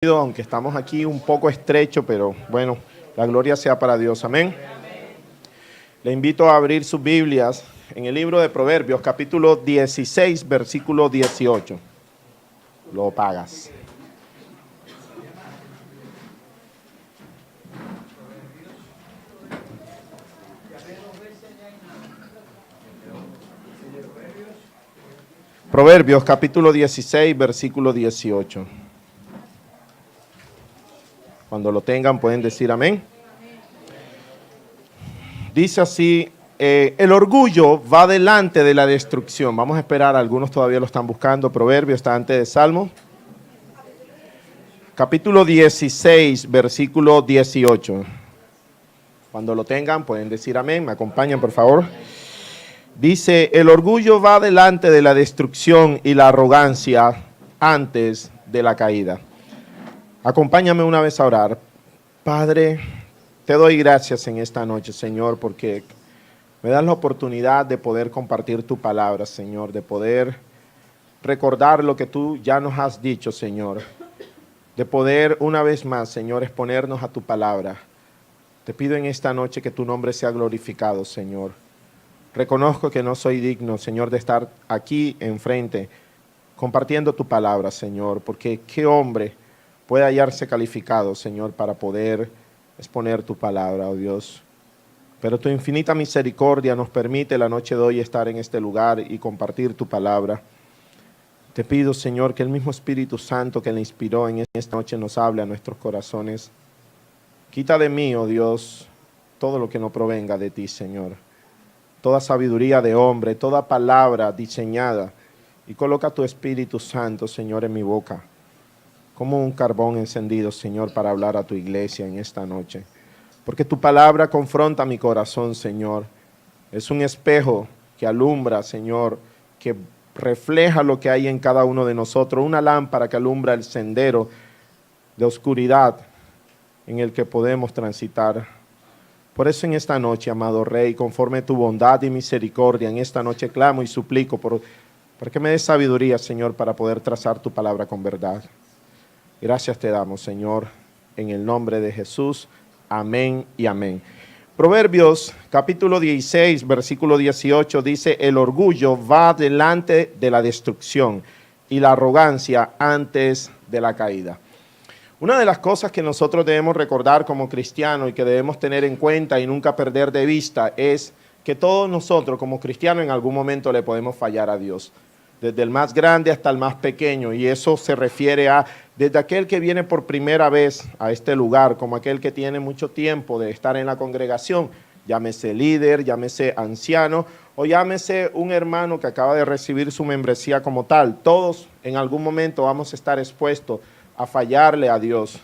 Aunque estamos aquí un poco estrecho, pero bueno, la gloria sea para Dios. Amén. Le invito a abrir sus Biblias en el libro de Proverbios, capítulo 16, versículo 18. Lo pagas. Proverbios, capítulo 16, versículo 18. Cuando lo tengan pueden decir amén. Dice así, el orgullo va delante de la destrucción. Vamos a esperar, algunos todavía lo están buscando. Proverbio está antes de Salmo. Capítulo 16, versículo 18. Cuando lo tengan pueden decir amén. Me acompañan, por favor. Dice, el orgullo va delante de la destrucción y la arrogancia antes de la caída. Acompáñame una vez a orar. Padre, te doy gracias en esta noche, Señor, porque me das la oportunidad de poder compartir tu palabra, Señor, de poder recordar lo que tú ya nos has dicho, Señor, de poder una vez más, Señor, exponernos a tu palabra. Te pido en esta noche que tu nombre sea glorificado, Señor. Reconozco que no soy digno, Señor, de estar aquí enfrente compartiendo tu palabra, Señor, porque qué hombre puede hallarse calificado, Señor, para poder exponer tu palabra, oh Dios. Pero tu infinita misericordia nos permite la noche de hoy estar en este lugar y compartir tu palabra. Te pido, Señor, que el mismo Espíritu Santo que le inspiró en esta noche nos hable a nuestros corazones. Quita de mí, oh Dios, todo lo que no provenga de ti, Señor. Toda sabiduría de hombre, toda palabra diseñada, y coloca tu Espíritu Santo, Señor, en mi boca, como un carbón encendido, Señor, para hablar a tu iglesia en esta noche. Porque tu palabra confronta mi corazón, Señor. Es un espejo que alumbra, Señor, que refleja lo que hay en cada uno de nosotros. Una lámpara que alumbra el sendero de oscuridad en el que podemos transitar. Por eso en esta noche, amado Rey, conforme tu bondad y misericordia, en esta noche clamo y suplico por que me des sabiduría, Señor, para poder trazar tu palabra con verdad. Gracias te damos, Señor, en el nombre de Jesús. Amén y amén. Proverbios, capítulo 16, versículo 18, dice, el orgullo va delante de la destrucción y la arrogancia antes de la caída. Una de las cosas que nosotros debemos recordar como cristianos y que debemos tener en cuenta y nunca perder de vista es que todos nosotros como cristianos en algún momento le podemos fallar a Dios. Desde el más grande hasta el más pequeño, y eso se refiere a desde aquel que viene por primera vez a este lugar, como aquel que tiene mucho tiempo de estar en la congregación, llámese líder, llámese anciano, o llámese un hermano que acaba de recibir su membresía como tal. Todos en algún momento vamos a estar expuestos a fallarle a Dios.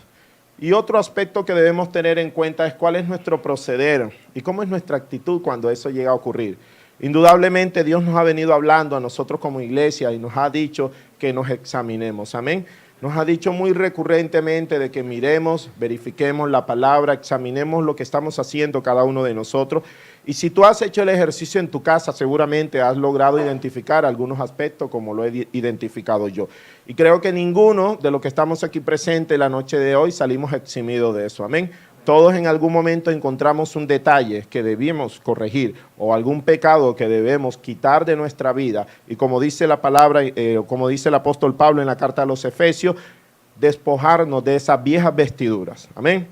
Y otro aspecto que debemos tener en cuenta es cuál es nuestro proceder y cómo es nuestra actitud cuando eso llega a ocurrir. Indudablemente Dios nos ha venido hablando a nosotros como iglesia y nos ha dicho que nos examinemos, amén. Nos ha dicho muy recurrentemente de que miremos, verifiquemos la palabra, examinemos lo que estamos haciendo cada uno de nosotros. Y si tú has hecho el ejercicio en tu casa, seguramente has logrado identificar algunos aspectos como lo he identificado yo. Y creo que ninguno de los que estamos aquí presentes la noche de hoy salimos eximidos de eso, amén. Todos en algún momento encontramos un detalle que debimos corregir o algún pecado que debemos quitar de nuestra vida. Y como dice la palabra, como dice el apóstol Pablo en la carta a los Efesios, despojarnos de esas viejas vestiduras. Amén.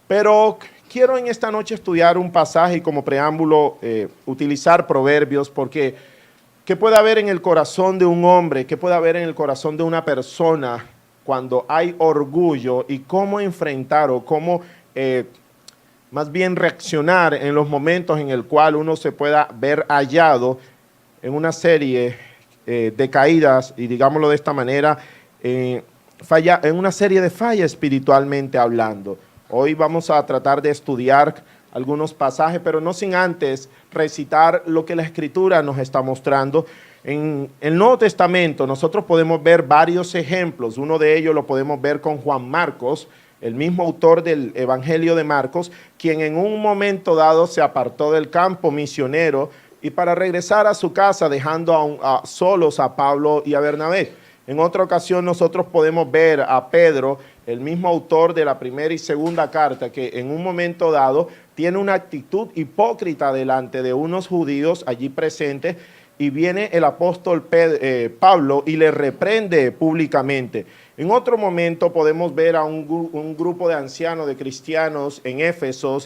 Pero quiero en esta noche estudiar un pasaje y como preámbulo utilizar Proverbios porque ¿qué puede haber en el corazón de un hombre? ¿Qué puede haber en el corazón de una persona cuando hay orgullo y cómo enfrentar o cómo más bien reaccionar en los momentos en el cual uno se pueda ver hallado en una serie de caídas y digámoslo de esta manera, en una serie de fallas espiritualmente hablando? Hoy vamos a tratar de estudiar algunos pasajes, pero no sin antes recitar lo que la Escritura nos está mostrando. En el Nuevo Testamento nosotros podemos ver varios ejemplos. Uno de ellos lo podemos ver con Juan Marcos, el mismo autor del Evangelio de Marcos, quien en un momento dado se apartó del campo misionero y para regresar a su casa dejando solos a Pablo y a Bernabé. En otra ocasión nosotros podemos ver a Pedro, el mismo autor de la primera y segunda carta, que en un momento dado tiene una actitud hipócrita delante de unos judíos allí presentes, y viene el apóstol Pablo y le reprende públicamente. En otro momento podemos ver a un grupo de ancianos, de cristianos en Éfeso,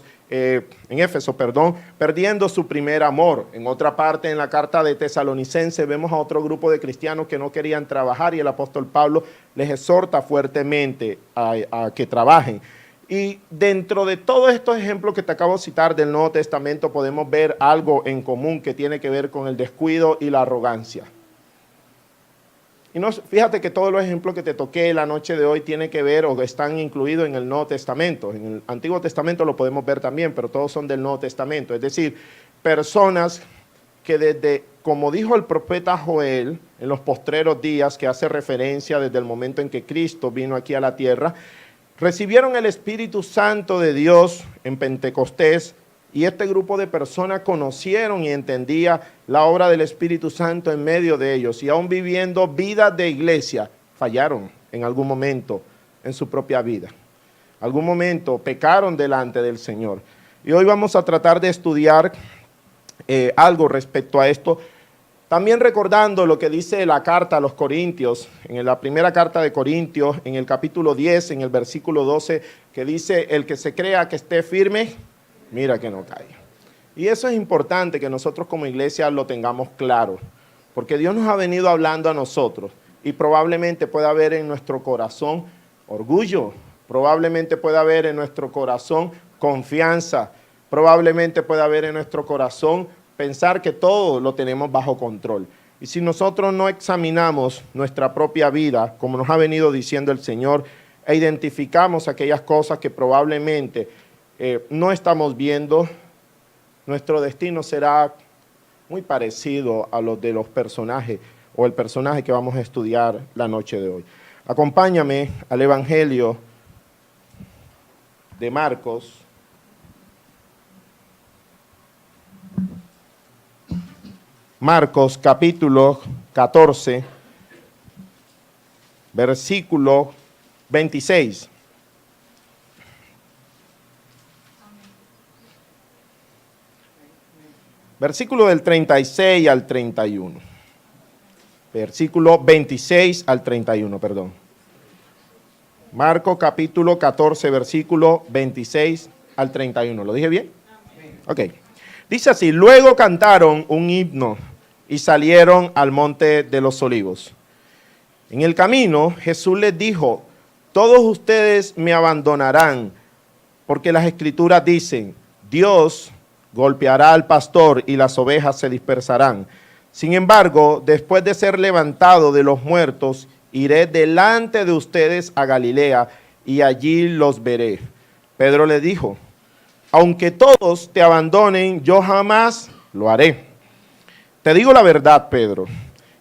perdiendo su primer amor. En otra parte, en la carta de Tesalonicenses, vemos a otro grupo de cristianos que no querían trabajar y el apóstol Pablo les exhorta fuertemente a que trabajen. Y dentro de todos estos ejemplos que te acabo de citar del Nuevo Testamento, podemos ver algo en común que tiene que ver con el descuido y la arrogancia. Y no, fíjate que todos los ejemplos que te toqué la noche de hoy tienen que ver o están incluidos en el Nuevo Testamento. En el Antiguo Testamento lo podemos ver también, pero todos son del Nuevo Testamento. Es decir, personas que desde, como dijo el profeta Joel, en los postreros días, que hace referencia desde el momento en que Cristo vino aquí a la tierra, recibieron el Espíritu Santo de Dios en Pentecostés, y este grupo de personas conocieron y entendía la obra del Espíritu Santo en medio de ellos, y aún viviendo vidas de iglesia, fallaron en algún momento en su propia vida. Algún momento pecaron delante del Señor. Y hoy vamos a tratar de estudiar algo respecto a esto, también recordando lo que dice la carta a los Corintios, en la primera carta de Corintios, en el capítulo 10, en el versículo 12, que dice: el que se crea que esté firme, mira que no caiga. Y eso es importante que nosotros como iglesia lo tengamos claro, porque Dios nos ha venido hablando a nosotros, y probablemente pueda haber en nuestro corazón orgullo, probablemente pueda haber en nuestro corazón confianza, probablemente pueda haber en nuestro corazón pensar que todo lo tenemos bajo control. Y si nosotros no examinamos nuestra propia vida, como nos ha venido diciendo el Señor, e identificamos aquellas cosas que probablemente no estamos viendo, nuestro destino será muy parecido a los de los personajes o el personaje que vamos a estudiar la noche de hoy. Acompáñame al Evangelio de Marcos. Marcos capítulo 14, versículo 26. Versículo del 36 al 31. Versículo 26 al 31, perdón. Marcos capítulo 14, versículo 26 al 31. ¿Lo dije bien? Ok. Dice así: luego cantaron un himno y salieron al monte de los olivos. En el camino Jesús les dijo: todos ustedes me abandonarán, porque las Escrituras dicen: Dios golpeará al pastor y las ovejas se dispersarán. Sin embargo, después de ser levantado de los muertos, iré delante de ustedes a Galilea y allí los veré. Pedro le dijo: aunque todos te abandonen, yo jamás lo haré. Te digo la verdad, Pedro,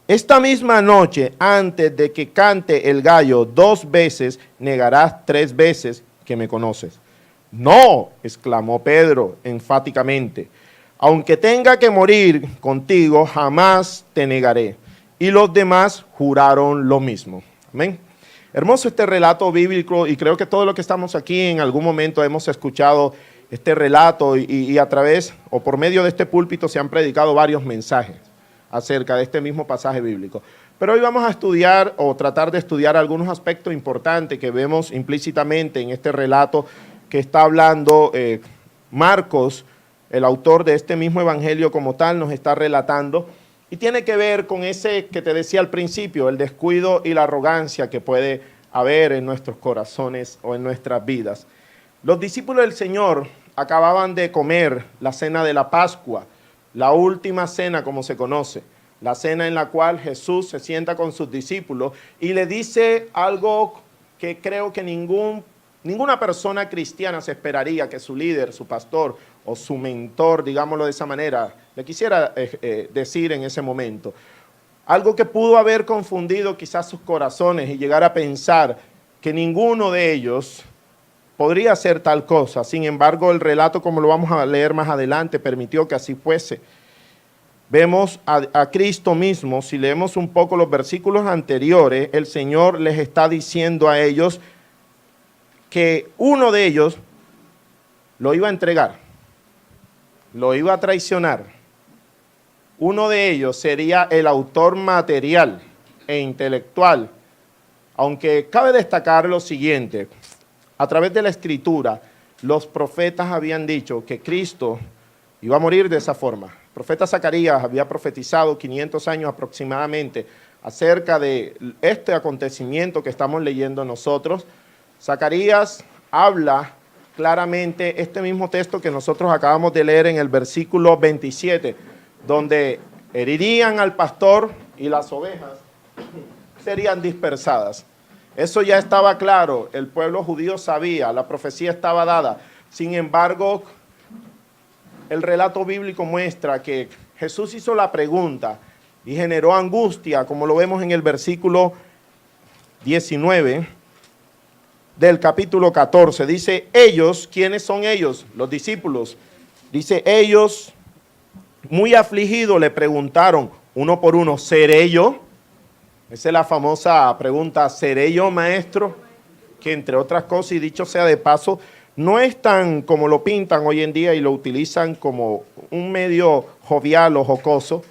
esta misma noche, antes de que cante el gallo 2 veces, negarás 3 veces que me conoces. No, exclamó Pedro enfáticamente, aunque tenga que morir contigo, jamás te negaré. Y los demás juraron lo mismo. Amén. Hermoso este relato bíblico, y creo que todos los que estamos aquí en algún momento hemos escuchado este relato y a través o por medio de este púlpito se han predicado varios mensajes acerca de este mismo pasaje bíblico. Pero hoy vamos a estudiar o tratar de estudiar algunos aspectos importantes que vemos implícitamente en este relato que está hablando Marcos, el autor de este mismo evangelio como tal, nos está relatando, y tiene que ver con ese que te decía al principio, el descuido y la arrogancia que puede haber en nuestros corazones o en nuestras vidas. Los discípulos del Señor acababan de comer la cena de la Pascua, la última cena como se conoce, la cena en la cual Jesús se sienta con sus discípulos y le dice algo que creo que ninguna persona cristiana se esperaría que su líder, su pastor o su mentor, digámoslo de esa manera, le quisiera decir en ese momento. Algo que pudo haber confundido quizás sus corazones y llegar a pensar que ninguno de ellos podría hacer tal cosa. Sin embargo, el relato, como lo vamos a leer más adelante, permitió que así fuese. vemos a Cristo mismo. Si leemos un poco los versículos anteriores, el Señor les está diciendo a ellos que uno de ellos lo iba a entregar, lo iba a traicionar. Uno de ellos sería el autor material e intelectual, aunque cabe destacar lo siguiente: a través de la Escritura, los profetas habían dicho que Cristo iba a morir de esa forma. El profeta Zacarías había profetizado 500 años aproximadamente acerca de este acontecimiento que estamos leyendo nosotros. Zacarías habla claramente este mismo texto que nosotros acabamos de leer en el versículo 27, donde herirían al pastor y las ovejas serían dispersadas. Eso ya estaba claro, el pueblo judío sabía, la profecía estaba dada. Sin embargo, el relato bíblico muestra que Jesús hizo la pregunta y generó angustia, como lo vemos en el versículo 19 del capítulo 14. Dice, ellos, ¿quiénes son ellos? Los discípulos. Dice, ellos, muy afligidos, le preguntaron uno por uno, ¿seré yo? Esa es la famosa pregunta, ¿seré yo, maestro? Que entre otras cosas, y dicho sea de paso, no es tan como lo pintan hoy en día y lo utilizan como un medio jovial o jocoso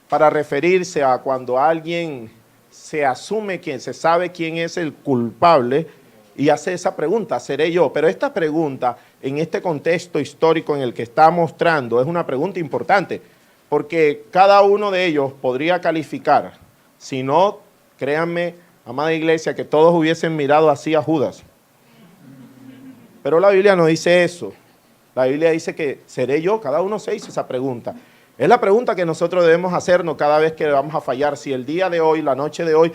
para referirse a cuando alguien se asume se sabe quién es el culpable y hace esa pregunta, ¿seré yo? Pero esta pregunta, en este contexto histórico en el que está mostrando, es una pregunta importante, porque cada uno de ellos podría calificar. Si no, créanme, amada iglesia, que todos hubiesen mirado así a Judas. Pero la Biblia no dice eso. La Biblia dice que seré yo, cada uno se hizo esa pregunta. Es la pregunta que nosotros debemos hacernos cada vez que vamos a fallar. Si el día de hoy, la noche de hoy,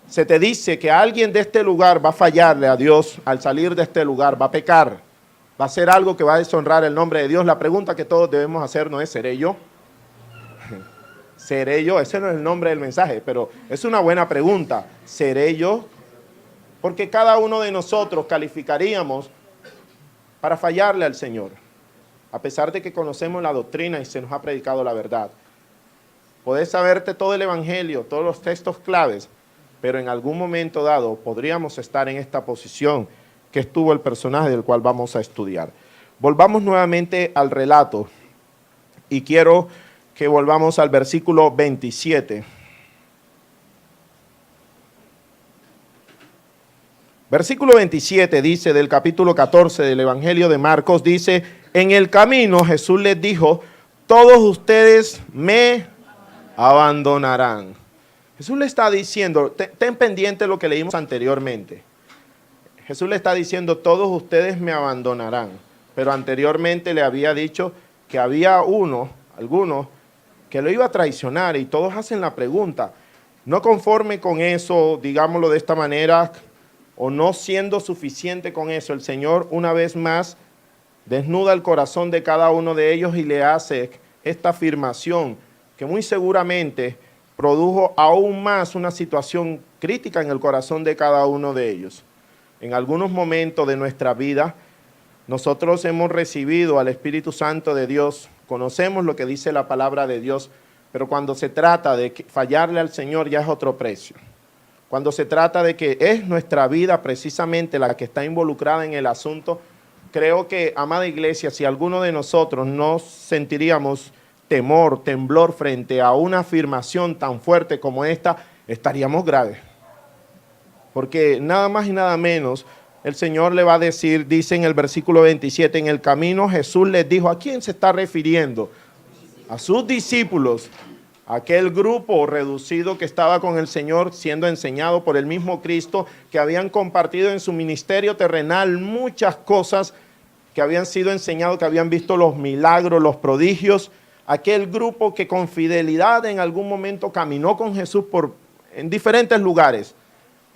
se te dice que alguien de este lugar va a fallarle a Dios al salir de este lugar, va a pecar, va a hacer algo que va a deshonrar el nombre de Dios, la pregunta que todos debemos hacernos es, ¿seré yo? ¿Seré yo? Ese no es el nombre del mensaje, pero es una buena pregunta. ¿Seré yo? Porque cada uno de nosotros calificaríamos para fallarle al Señor, a pesar de que conocemos la doctrina y se nos ha predicado la verdad. Podés saberte todo el evangelio, todos los textos claves, pero en algún momento dado podríamos estar en esta posición que estuvo el personaje del cual vamos a estudiar. Volvamos nuevamente al relato y quiero que volvamos al versículo 27. Versículo 27 dice del capítulo 14 del Evangelio de Marcos, dice, en el camino Jesús les dijo, todos ustedes me abandonarán. Jesús le está diciendo, ten pendiente lo que leímos anteriormente. Jesús le está diciendo, todos ustedes me abandonarán. Pero anteriormente le había dicho que había algunos, que lo iba a traicionar y todos hacen la pregunta. No conforme con eso, digámoslo de esta manera, o no siendo suficiente con eso, el Señor una vez más desnuda el corazón de cada uno de ellos y le hace esta afirmación que muy seguramente produjo aún más una situación crítica en el corazón de cada uno de ellos. En algunos momentos de nuestra vida, nosotros hemos recibido al Espíritu Santo de Dios, conocemos lo que dice la palabra de Dios, pero cuando se trata de fallarle al Señor ya es otro precio. Cuando se trata de que es nuestra vida precisamente la que está involucrada en el asunto, creo que, amada iglesia, si alguno de nosotros no sentiríamos temor, temblor frente a una afirmación tan fuerte como esta, estaríamos graves. Porque nada más y nada menos, el Señor le va a decir, dice en el versículo 27, en el camino Jesús les dijo, ¿a quién se está refiriendo? A sus discípulos, aquel grupo reducido que estaba con el Señor siendo enseñado por el mismo Cristo, que habían compartido en su ministerio terrenal muchas cosas que habían sido enseñados, que habían visto los milagros, los prodigios, aquel grupo que con fidelidad en algún momento caminó con Jesús en diferentes lugares.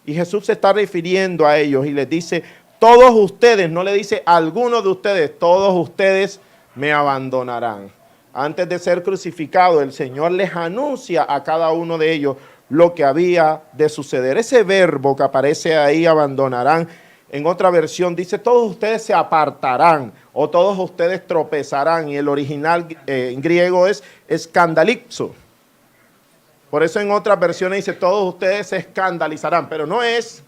Y Jesús se está refiriendo a ellos y les dice, todos ustedes, no le dice algunos de ustedes, todos ustedes me abandonarán. Antes de ser crucificado, el Señor les anuncia a cada uno de ellos lo que había de suceder. Ese verbo que aparece ahí, abandonarán, En otra versión dice, todos ustedes se apartarán o todos ustedes tropezarán. Y el original en griego es escandalizo. Por eso en otras versiones dice, todos ustedes se escandalizarán. Pero no es,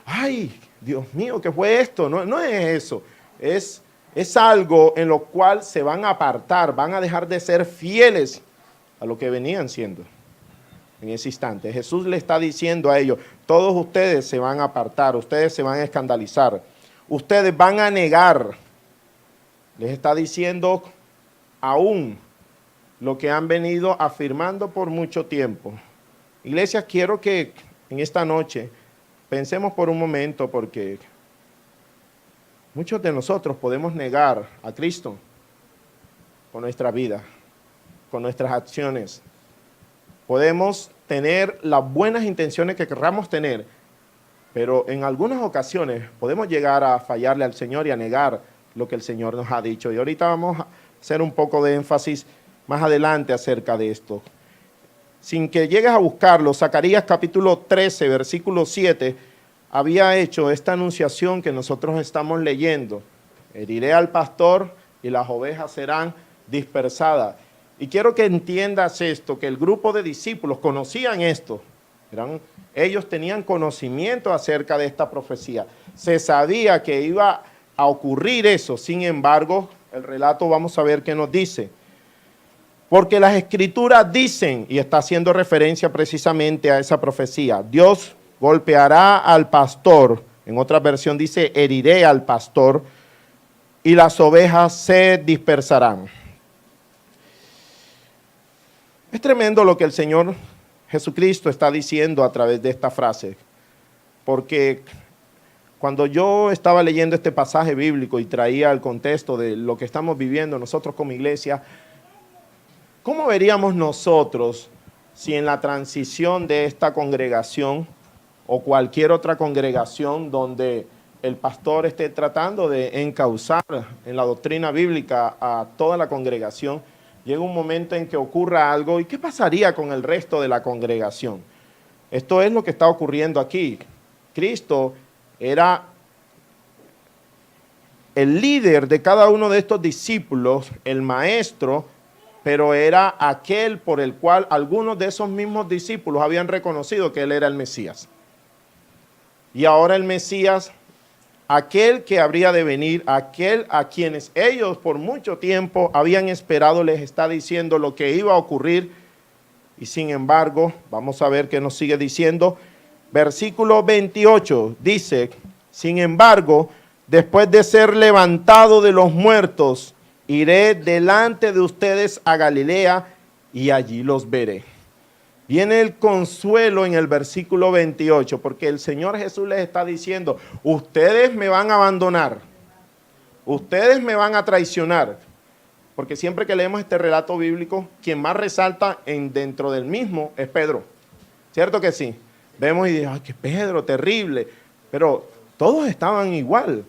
ay, Dios mío, ¿qué fue esto? No, no es eso. Es algo en lo cual se van a apartar, van a dejar de ser fieles a lo que venían siendo en ese instante. Jesús le está diciendo a ellos, todos ustedes se van a apartar, ustedes se van a escandalizar, ustedes van a negar. Les está diciendo aún lo que han venido afirmando por mucho tiempo. Iglesia, quiero que en esta noche pensemos por un momento, porque muchos de nosotros podemos negar a Cristo con nuestra vida, con nuestras acciones. Podemos tener las buenas intenciones que querramos tener, pero en algunas ocasiones podemos llegar a fallarle al Señor y a negar lo que el Señor nos ha dicho. Y ahorita vamos a hacer un poco de énfasis más adelante acerca de esto. Sin que llegues a buscarlo, Zacarías capítulo 13, versículo 7, había hecho esta anunciación que nosotros estamos leyendo. Heriré al pastor y las ovejas serán dispersadas. Y quiero que entiendas esto, que el grupo de discípulos conocían esto. Ellos tenían conocimiento acerca de esta profecía. Se sabía que iba a ocurrir eso. Sin embargo, el relato vamos a ver qué nos dice. Porque las escrituras dicen, y está haciendo referencia precisamente a esa profecía, Dios golpeará al pastor, en otra versión dice, heriré al pastor, y las ovejas se dispersarán. Es tremendo lo que el Señor Jesucristo está diciendo a través de esta frase, porque cuando yo estaba leyendo este pasaje bíblico y traía el contexto de lo que estamos viviendo nosotros como iglesia, ¿cómo veríamos nosotros si en la transición de esta congregación o cualquier otra congregación donde el pastor esté tratando de encauzar en la doctrina bíblica a toda la congregación, llega un momento en que ocurra algo? ¿Y qué pasaría con el resto de la congregación? Esto es lo que está ocurriendo aquí. Cristo era el líder de cada uno de estos discípulos, el maestro, pero era aquel por el cual algunos de esos mismos discípulos habían reconocido que él era el Mesías. Y ahora el Mesías, aquel que habría de venir, aquel a quienes ellos por mucho tiempo habían esperado, les está diciendo lo que iba a ocurrir. Y sin embargo, vamos a ver qué nos sigue diciendo. Versículo 28 dice, sin embargo, después de ser levantado de los muertos, iré delante de ustedes a Galilea y allí los veré. Viene el consuelo en el versículo 28, porque el Señor Jesús les está diciendo, ustedes me van a abandonar, ustedes me van a traicionar, porque siempre que leemos este relato bíblico, quien más resalta dentro del mismo es Pedro, ¿cierto que sí? Vemos y decimos, ay, que Pedro, terrible, pero todos estaban igual.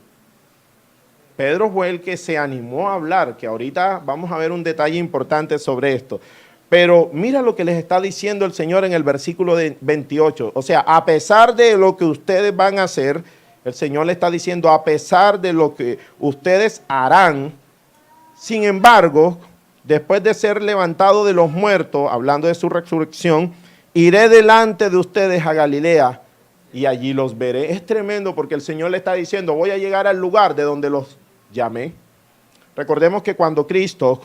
Pedro fue el que se animó a hablar, que ahorita vamos a ver un detalle importante sobre esto. Pero mira lo que les está diciendo el Señor en el versículo 28. O sea, a pesar de lo que ustedes van a hacer, el Señor le está diciendo, a pesar de lo que ustedes harán, sin embargo, después de ser levantado de los muertos, hablando de su resurrección, iré delante de ustedes a Galilea y allí los veré. Es tremendo porque el Señor le está diciendo, voy a llegar al lugar de donde los llamé. Recordemos que cuando Cristo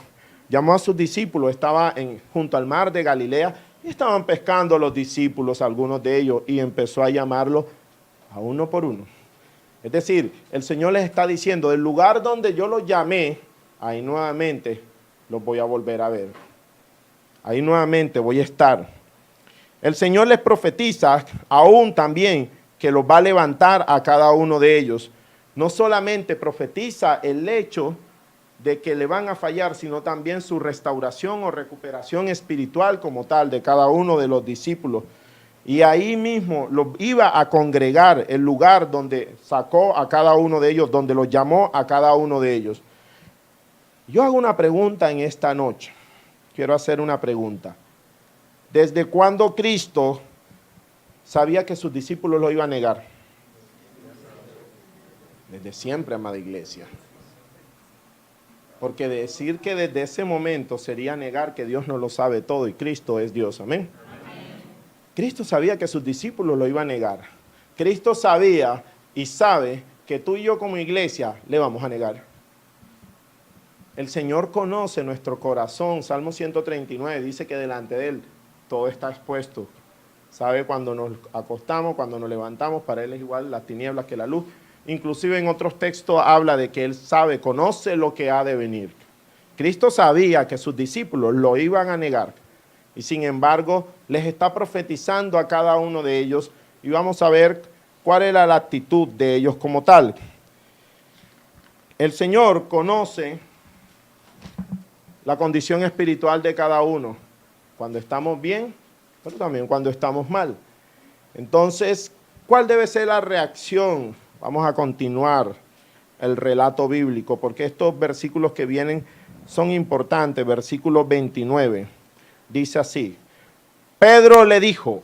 llamó a sus discípulos, estaba junto al mar de Galilea y estaban pescando los discípulos, algunos de ellos, y empezó a llamarlos a uno por uno. Es decir, el Señor les está diciendo, del lugar donde yo los llamé, ahí nuevamente los voy a volver a ver. Ahí nuevamente voy a estar. El Señor les profetiza aún también que los va a levantar a cada uno de ellos. No solamente profetiza el hecho de que le van a fallar, sino también su restauración o recuperación espiritual como tal de cada uno de los discípulos. Y ahí mismo los iba a congregar, el lugar donde sacó a cada uno de ellos, donde los llamó a cada uno de ellos. Yo hago una pregunta en esta noche. Quiero hacer una pregunta. ¿Desde cuándo Cristo sabía que sus discípulos lo iban a negar? Desde siempre, amada iglesia. Porque decir que desde ese momento sería negar que Dios no lo sabe todo y Cristo es Dios. Amén. Cristo sabía que sus discípulos lo iban a negar. Cristo sabía y sabe que tú y yo como iglesia le vamos a negar. El Señor conoce nuestro corazón. Salmo 139 dice que delante de Él todo está expuesto. Sabe cuando nos acostamos, cuando nos levantamos, para Él es igual las tinieblas que la luz. Inclusive en otros textos habla de que Él sabe, conoce lo que ha de venir. Cristo sabía que sus discípulos lo iban a negar. Y sin embargo, les está profetizando a cada uno de ellos. Y vamos a ver cuál era la actitud de ellos como tal. El Señor conoce la condición espiritual de cada uno. Cuando estamos bien, pero también cuando estamos mal. Entonces, ¿cuál debe ser la reacción? Vamos a continuar el relato bíblico, porque estos versículos que vienen son importantes. Versículo 29, dice así: Pedro le dijo,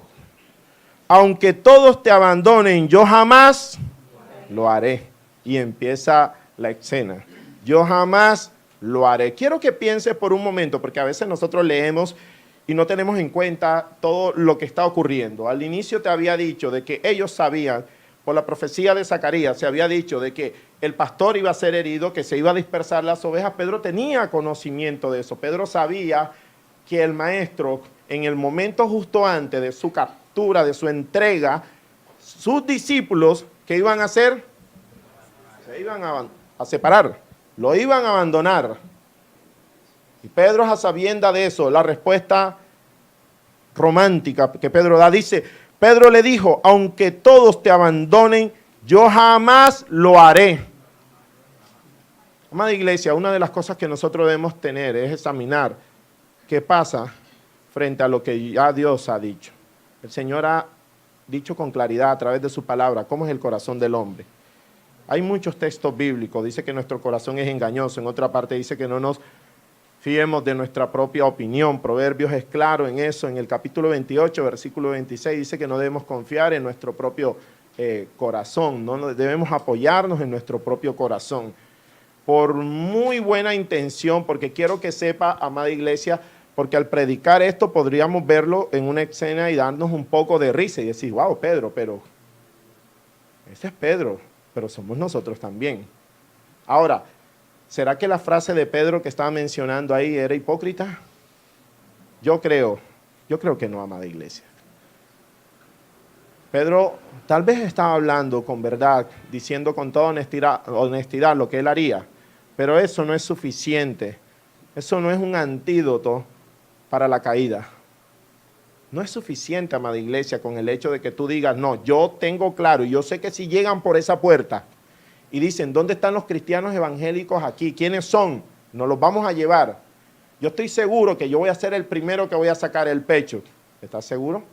aunque todos te abandonen, yo jamás lo haré. Y empieza la escena. Yo jamás lo haré. Quiero que pienses por un momento, porque a veces nosotros leemos y no tenemos en cuenta todo lo que está ocurriendo. Al inicio te había dicho de que ellos sabían, por la profecía de Zacarías, se había dicho de que el pastor iba a ser herido, que se iba a dispersar las ovejas. Pedro tenía conocimiento de eso. Pedro sabía que el maestro, en el momento justo antes de su captura, de su entrega, sus discípulos, ¿qué iban a hacer? Se iban a separar, lo iban a abandonar. Y Pedro, a sabienda de eso, la respuesta romántica que Pedro da, dice, Pedro le dijo, aunque todos te abandonen, yo jamás lo haré. Amada iglesia, una de las cosas que nosotros debemos tener es examinar qué pasa frente a lo que ya Dios ha dicho. El Señor ha dicho con claridad a través de su palabra cómo es el corazón del hombre. Hay muchos textos bíblicos, dice que nuestro corazón es engañoso, en otra parte dice que no nos fiemos de nuestra propia opinión. Proverbios es claro en eso, en el capítulo 28, versículo 26, dice que no debemos confiar en nuestro propio corazón, no debemos apoyarnos en nuestro propio corazón. Por muy buena intención, porque quiero que sepa, amada iglesia, porque al predicar esto podríamos verlo en una escena y darnos un poco de risa y decir, wow, Pedro, pero ese es Pedro, pero somos nosotros también. Ahora, ¿será que la frase de Pedro que estaba mencionando ahí era hipócrita? Yo creo que no, amada iglesia. Pedro tal vez estaba hablando con verdad, diciendo con toda honestidad lo que él haría, pero eso no es suficiente. Eso no es un antídoto para la caída. No es suficiente, amada iglesia, con el hecho de que tú digas, no, yo tengo claro, y yo sé que si llegan por esa puerta y dicen, ¿dónde están los cristianos evangélicos aquí? ¿Quiénes son? Nos los vamos a llevar. Yo estoy seguro que yo voy a ser el primero que voy a sacar el pecho. ¿Estás seguro?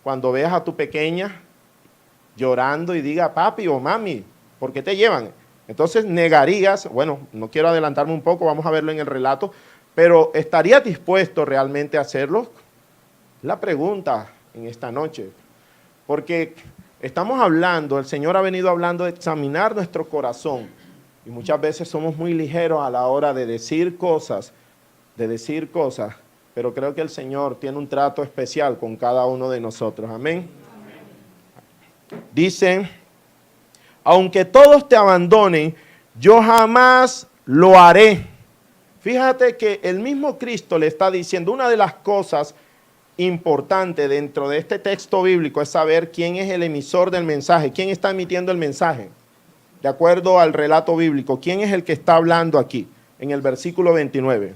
Cuando veas a tu pequeña llorando y diga, papi o mami, ¿por qué te llevan? Entonces negarías, bueno, no quiero adelantarme un poco, vamos a verlo en el relato, pero ¿estarías dispuesto realmente a hacerlo? La pregunta en esta noche, porque estamos hablando, el Señor ha venido hablando de examinar nuestro corazón y muchas veces somos muy ligeros a la hora de decir cosas, pero creo que el Señor tiene un trato especial con cada uno de nosotros, amén. Dice, aunque todos te abandonen, yo jamás lo haré. Fíjate que el mismo Cristo le está diciendo, una de las cosas importante dentro de este texto bíblico es saber quién es el emisor del mensaje, quién está emitiendo el mensaje. De acuerdo al relato bíblico, ¿quién es el que está hablando aquí? En el versículo 29.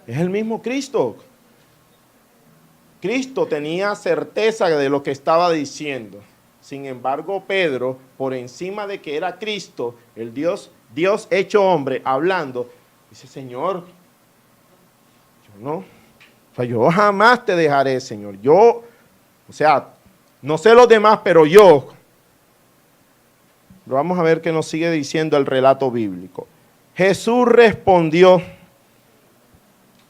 Es el mismo Cristo. Cristo tenía certeza de lo que estaba diciendo. Sin embargo, Pedro, por encima de que era Cristo, el Dios hecho hombre, hablando, dice, Señor, yo jamás te dejaré, Señor. No sé los demás, pero yo. Pero vamos a ver qué nos sigue diciendo el relato bíblico. Jesús respondió,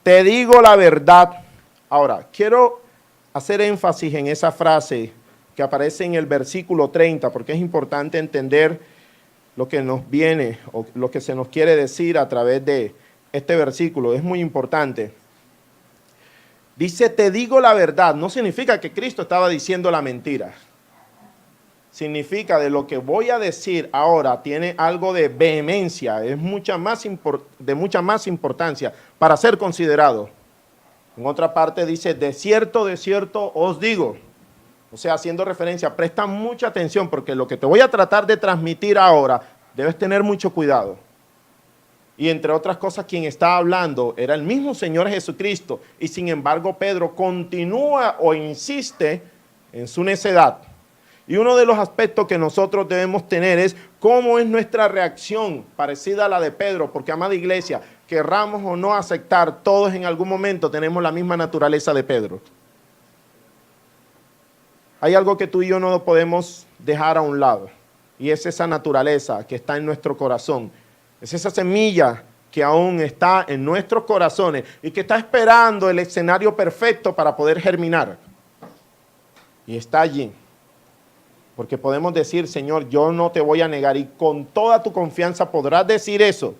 te digo la verdad. Ahora, quiero hacer énfasis en esa frase que aparece en el versículo 30, porque es importante entender lo que nos viene o lo que se nos quiere decir a través de este versículo. Es muy importante. Dice, te digo la verdad. No significa que Cristo estaba diciendo la mentira. Significa de lo que voy a decir ahora tiene algo de vehemencia, es de mucha más importancia para ser considerado. En otra parte dice, de cierto os digo. O sea, haciendo referencia, presta mucha atención porque lo que te voy a tratar de transmitir ahora, debes tener mucho cuidado. Y entre otras cosas, quien está hablando era el mismo Señor Jesucristo. Y sin embargo, Pedro continúa o insiste en su necedad. Y uno de los aspectos que nosotros debemos tener es cómo es nuestra reacción parecida a la de Pedro. Porque, amada iglesia, querramos o no aceptar, todos en algún momento tenemos la misma naturaleza de Pedro. Hay algo que tú y yo no podemos dejar a un lado. Y es esa naturaleza que está en nuestro corazón. Es esa semilla que aún está en nuestros corazones y que está esperando el escenario perfecto para poder germinar. Y está allí. Porque podemos decir, Señor, yo no te voy a negar, y con toda tu confianza podrás decir eso,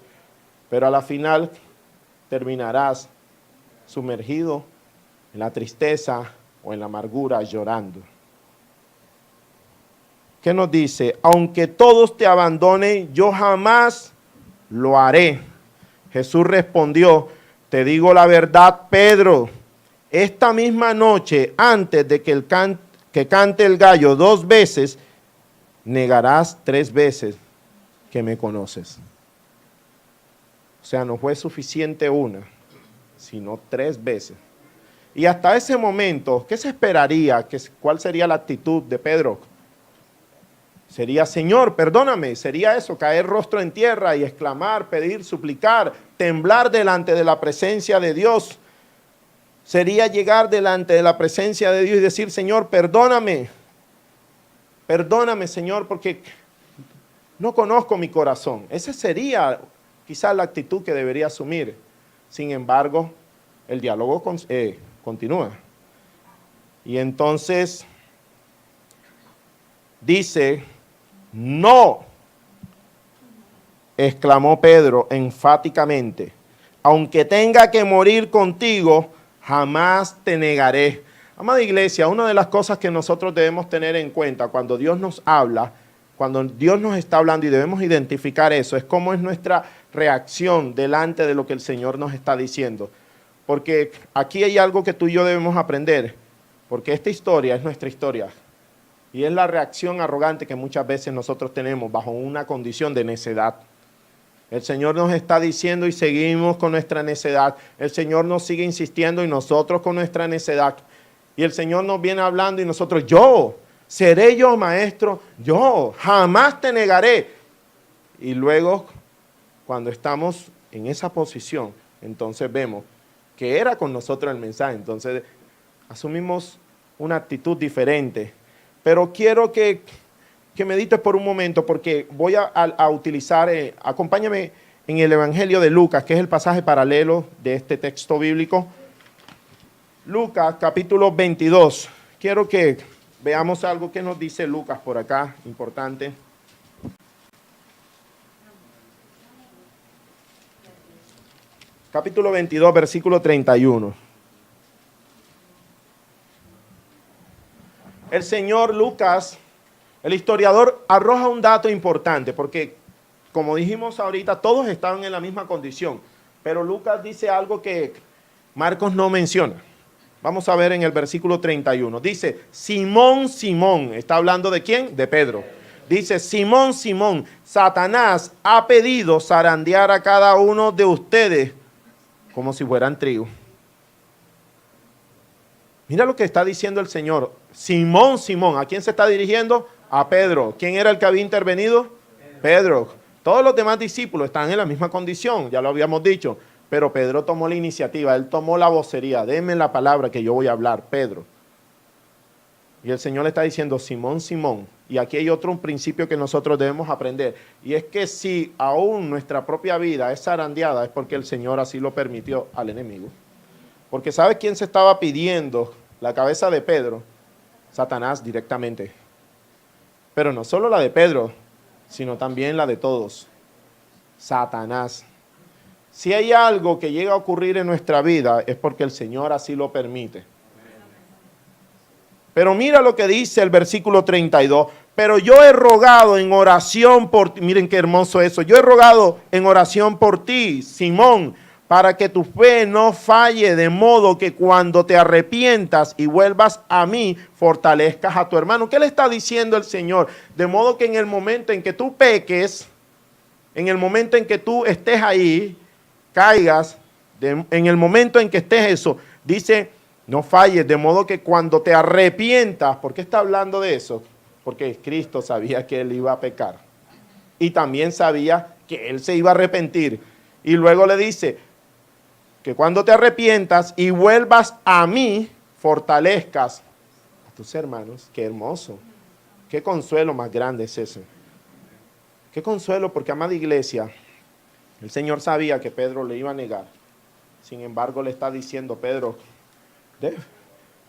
pero a la final terminarás sumergido en la tristeza o en la amargura llorando. ¿Qué nos dice? Aunque todos te abandonen, yo jamás lo haré. Jesús respondió, te digo la verdad, Pedro, esta misma noche, antes de que cante el gallo 2 veces, negarás 3 veces que me conoces. O sea, no fue suficiente una, sino 3 veces. Y hasta ese momento, ¿qué se esperaría? ¿Cuál sería la actitud de Pedro? Sería, Señor, perdóname. Sería eso, caer rostro en tierra y exclamar, pedir, suplicar, temblar delante de la presencia de Dios. Sería llegar delante de la presencia de Dios y decir, Señor, perdóname. Perdóname, Señor, porque no conozco mi corazón. Esa sería quizás la actitud que debería asumir. Sin embargo, el diálogo continúa. Y entonces dice, no, exclamó Pedro enfáticamente, aunque tenga que morir contigo, jamás te negaré. Amada iglesia, una de las cosas que nosotros debemos tener en cuenta cuando Dios nos habla, cuando Dios nos está hablando, y debemos identificar eso, es cómo es nuestra reacción delante de lo que el Señor nos está diciendo. Porque aquí hay algo que tú y yo debemos aprender, porque esta historia es nuestra historia. Y es la reacción arrogante que muchas veces nosotros tenemos bajo una condición de necedad. El Señor nos está diciendo y seguimos con nuestra necedad. El Señor nos sigue insistiendo y nosotros con nuestra necedad. Y el Señor nos viene hablando y nosotros, yo, seré yo maestro, yo, jamás te negaré. Y luego, cuando estamos en esa posición, entonces vemos que era con nosotros el mensaje. Entonces, asumimos una actitud diferente. Pero quiero que medites por un momento porque voy a utilizar, acompáñame en el Evangelio de Lucas, que es el pasaje paralelo de este texto bíblico. Lucas, capítulo 22. Quiero que veamos algo que nos dice Lucas por acá, importante. Capítulo 22, versículo 31. El señor Lucas, el historiador, arroja un dato importante, porque como dijimos ahorita, todos estaban en la misma condición, pero Lucas dice algo que Marcos no menciona. Vamos a ver en el versículo 31. Dice, Simón, Simón, ¿está hablando de quién? De Pedro. Dice, Simón, Simón, Satanás ha pedido zarandear a cada uno de ustedes como si fueran trigo. Mira lo que está diciendo el Señor. Simón, Simón, ¿a quién se está dirigiendo? A Pedro. ¿Quién era el que había intervenido? Pedro. Todos los demás discípulos están en la misma condición, ya lo habíamos dicho. Pero Pedro tomó la iniciativa, él tomó la vocería. Deme la palabra que yo voy a hablar, Pedro. Y el Señor le está diciendo, Simón, Simón. Y aquí hay un principio que nosotros debemos aprender. Y es que si aún nuestra propia vida es zarandeada, es porque el Señor así lo permitió al enemigo. Porque ¿sabe quién se estaba pidiendo la cabeza de Pedro? Satanás directamente. Pero no solo la de Pedro, sino también la de todos. Satanás. Si hay algo que llega a ocurrir en nuestra vida, es porque el Señor así lo permite. Pero mira lo que dice el versículo 32. Pero yo he rogado en oración por ti. Miren qué hermoso eso. Yo he rogado en oración por ti, Simón, para que tu fe no falle, de modo que cuando te arrepientas y vuelvas a mí, fortalezcas a tu hermano. ¿Qué le está diciendo el Señor? De modo que en el momento en que tú peques, en el momento en que tú estés ahí, caigas, en el momento en que estés eso, dice, no falles, de modo que cuando te arrepientas, ¿por qué está hablando de eso? Porque Cristo sabía que él iba a pecar y también sabía que él se iba a arrepentir. Y luego le dice que cuando te arrepientas y vuelvas a mí, fortalezcas a tus hermanos. Qué hermoso, qué consuelo más grande es ese. Qué consuelo, porque, amada iglesia, el Señor sabía que Pedro le iba a negar. Sin embargo, le está diciendo, Pedro,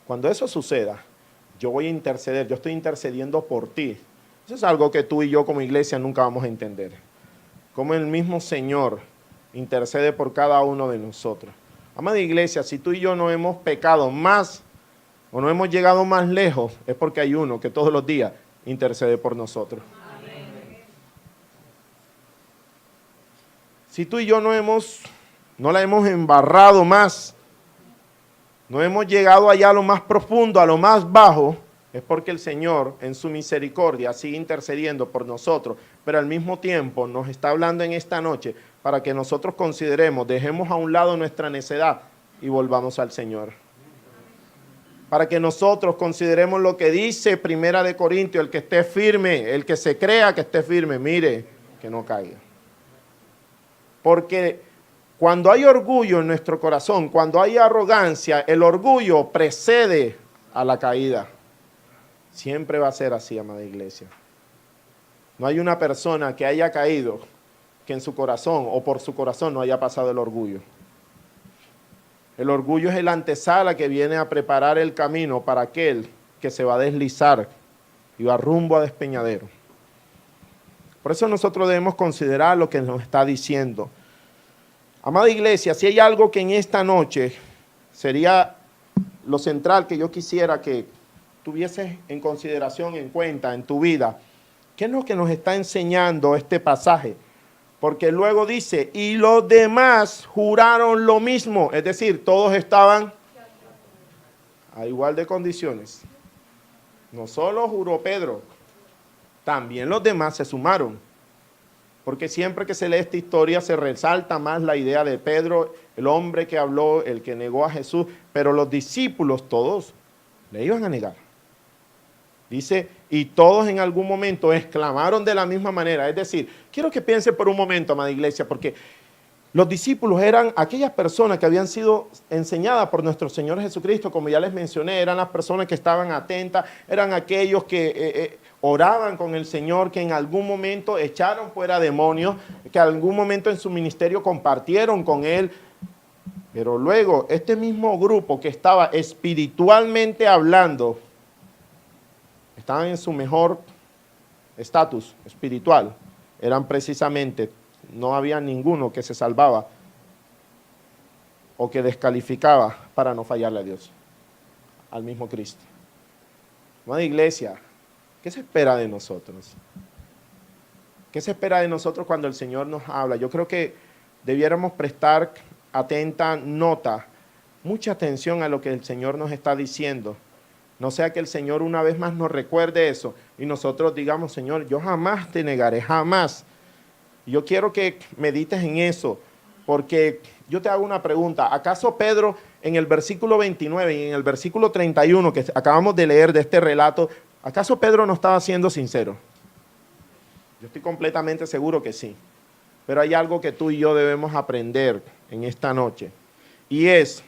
cuando eso suceda, yo voy a interceder, yo estoy intercediendo por ti. Eso es algo que tú y yo como iglesia nunca vamos a entender. Como el mismo Señor intercede por cada uno de nosotros. Amada iglesia, si tú y yo no hemos pecado más o no hemos llegado más lejos, es porque hay uno que todos los días intercede por nosotros. Amén. Si tú y yo no la hemos embarrado más, no hemos llegado allá a lo más profundo, a lo más bajo, es porque el Señor en su misericordia sigue intercediendo por nosotros, pero al mismo tiempo nos está hablando en esta noche para que nosotros consideremos, dejemos a un lado nuestra necedad y volvamos al Señor. Para que nosotros consideremos lo que dice Primera de Corintios, el que esté firme, el que se crea que esté firme, mire, que no caiga. Porque cuando hay orgullo en nuestro corazón, cuando hay arrogancia, el orgullo precede a la caída. Siempre va a ser así, amada iglesia. No hay una persona que haya caído que en su corazón o por su corazón no haya pasado el orgullo. El orgullo es el antesala que viene a preparar el camino para aquel que se va a deslizar y va rumbo a despeñadero. Por eso nosotros debemos considerar lo que nos está diciendo. Amada iglesia, si hay algo que en esta noche sería lo central que yo quisiera que tuvieses en consideración, en cuenta, en tu vida, ¿qué es lo que nos está enseñando este pasaje? Porque luego dice, y los demás juraron lo mismo, es decir, todos estaban a igual de condiciones. No solo juró Pedro, también los demás se sumaron. Porque siempre que se lee esta historia se resalta más la idea de Pedro, el hombre que habló, el que negó a Jesús, pero los discípulos todos le iban a negar. Dice, y todos en algún momento exclamaron de la misma manera. Es decir, quiero que piense por un momento, amada iglesia, porque los discípulos eran aquellas personas que habían sido enseñadas por nuestro Señor Jesucristo, como ya les mencioné, eran las personas que estaban atentas, eran aquellos que oraban con el Señor, que en algún momento echaron fuera demonios, que en algún momento en su ministerio compartieron con Él. Pero luego, este mismo grupo que estaba espiritualmente hablando, estaban en su mejor estatus espiritual, eran precisamente, no había ninguno que se salvaba o que descalificaba para no fallarle a Dios, al mismo Cristo. Amada iglesia, ¿qué se espera de nosotros? ¿Qué se espera de nosotros cuando el Señor nos habla? Yo creo que debiéramos prestar atenta nota, mucha atención a lo que el Señor nos está diciendo. No sea que el Señor una vez más nos recuerde eso y nosotros digamos, Señor, yo jamás te negaré, jamás. Yo quiero que medites en eso, porque yo te hago una pregunta. ¿Acaso Pedro en el versículo 29 y en el versículo 31 que acabamos de leer de este relato, ¿acaso Pedro no estaba siendo sincero? Yo estoy completamente seguro que sí. Pero hay algo que tú y yo debemos aprender en esta noche. Y es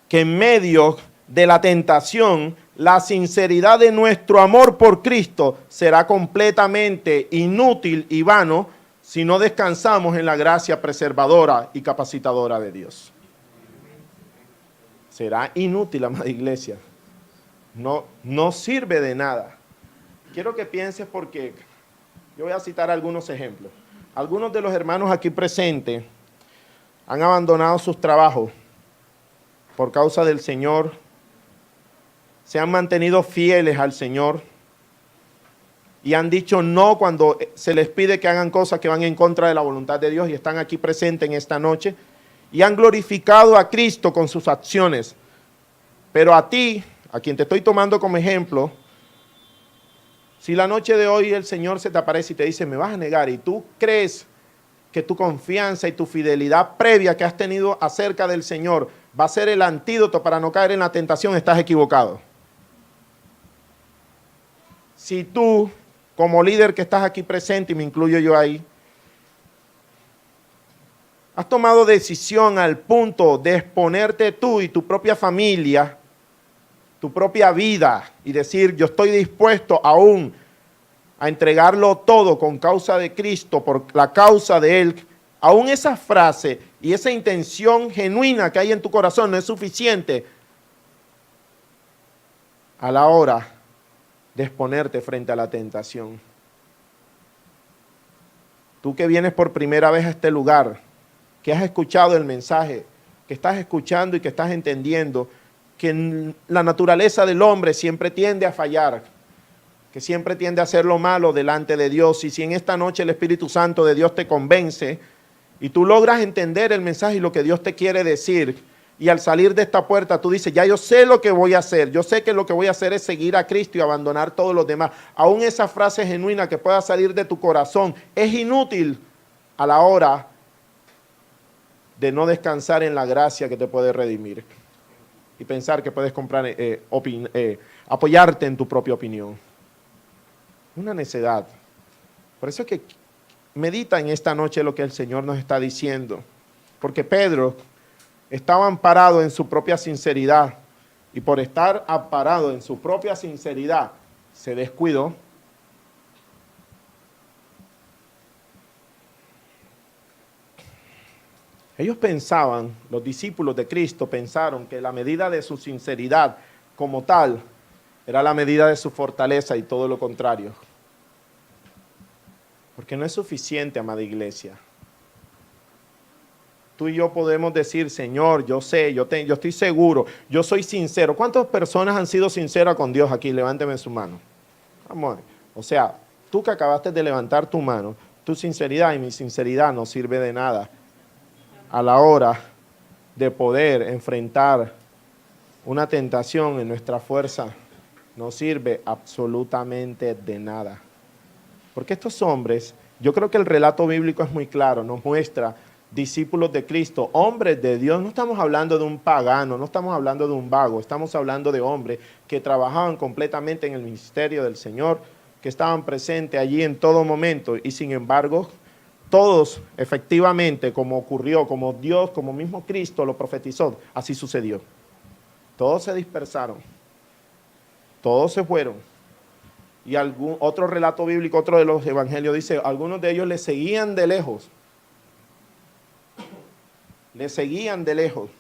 que en medio de la tentación, la sinceridad de nuestro amor por Cristo será completamente inútil y vano si no descansamos en la gracia preservadora y capacitadora de Dios. Será inútil, amada iglesia. no sirve de nada. Quiero que pienses porque yo voy a citar algunos ejemplos. Algunos de los hermanos aquí presentes han abandonado sus trabajos por causa del Señor, se han mantenido fieles al Señor y han dicho no cuando se les pide que hagan cosas que van en contra de la voluntad de Dios y están aquí presentes en esta noche y han glorificado a Cristo con sus acciones. Pero a ti, a quien te estoy tomando como ejemplo, si la noche de hoy el Señor se te aparece y te dice, me vas a negar, y tú crees que tu confianza y tu fidelidad previa que has tenido acerca del Señor va a ser el antídoto para no caer en la tentación, estás equivocado. Si tú, como líder que estás aquí presente, y me incluyo yo ahí, has tomado decisión al punto de exponerte tú y tu propia familia, tu propia vida, y decir, yo estoy dispuesto aún a entregarlo todo con causa de Cristo, por la causa de Él, aún esa frase y esa intención genuina que hay en tu corazón no es suficiente a la hora de exponerte frente a la tentación. Tú que vienes por primera vez a este lugar, que has escuchado el mensaje, que estás escuchando y que estás entendiendo que la naturaleza del hombre siempre tiende a fallar, que siempre tiende a hacer lo malo delante de Dios, y si en esta noche el Espíritu Santo de Dios te convence y tú logras entender el mensaje y lo que Dios te quiere decir, y al salir de esta puerta tú dices, ya yo sé lo que voy a hacer, yo sé que lo que voy a hacer es seguir a Cristo y abandonar todos los demás, aún esa frase genuina que pueda salir de tu corazón es inútil a la hora de no descansar en la gracia que te puede redimir y pensar que puedes comprar, apoyarte en tu propia opinión. Una necedad. Por eso es que medita en esta noche lo que el Señor nos está diciendo. Porque Pedro estaba amparado en su propia sinceridad y por estar amparado en su propia sinceridad se descuidó. Ellos pensaban, los discípulos de Cristo pensaron que la medida de su sinceridad como tal era la medida de su fortaleza y todo lo contrario. Porque no es suficiente, amada iglesia. Tú y yo podemos decir, Señor, yo sé, yo estoy seguro, yo soy sincero. ¿Cuántas personas han sido sinceras con Dios aquí? Levánteme su mano. Vamos. O sea, tú que acabaste de levantar tu mano, tu sinceridad y mi sinceridad no sirve de nada a la hora de poder enfrentar una tentación en nuestra fuerza. No sirve absolutamente de nada. Porque estos hombres, yo creo que el relato bíblico es muy claro, nos muestra discípulos de Cristo, hombres de Dios. No estamos hablando de un pagano, no estamos hablando de un vago, estamos hablando de hombres que trabajaban completamente en el ministerio del Señor, que estaban presentes allí en todo momento y sin embargo, todos efectivamente, como ocurrió, como Dios, como mismo Cristo lo profetizó, así sucedió. Todos se dispersaron, todos se fueron. Y otro relato bíblico, otro de los evangelios dice, algunos de ellos le seguían de lejos. Le seguían de lejos.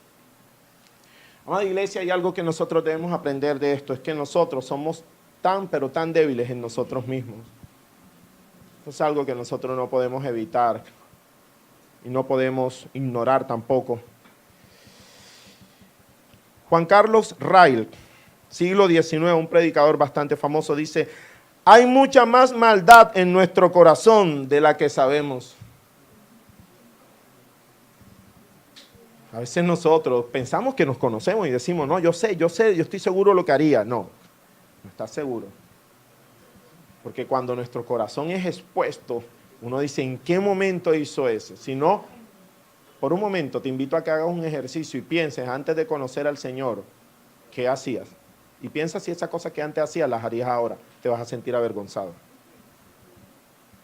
Amada iglesia, hay algo que nosotros debemos aprender de esto, es que nosotros somos tan, pero tan débiles en nosotros mismos. Esto es algo que nosotros no podemos evitar y no podemos ignorar tampoco. Juan Carlos Rail, siglo XIX, un predicador bastante famoso, dice, hay mucha más maldad en nuestro corazón de la que sabemos. A veces nosotros pensamos que nos conocemos y decimos, no, yo sé, yo estoy seguro lo que haría. No, no estás seguro. Porque cuando nuestro corazón es expuesto, uno dice, ¿en qué momento hizo eso? Si no, por un momento te invito a que hagas un ejercicio y pienses antes de conocer al Señor, ¿qué hacías? Y piensa si esas cosas que antes hacías las harías ahora, te vas a sentir avergonzado.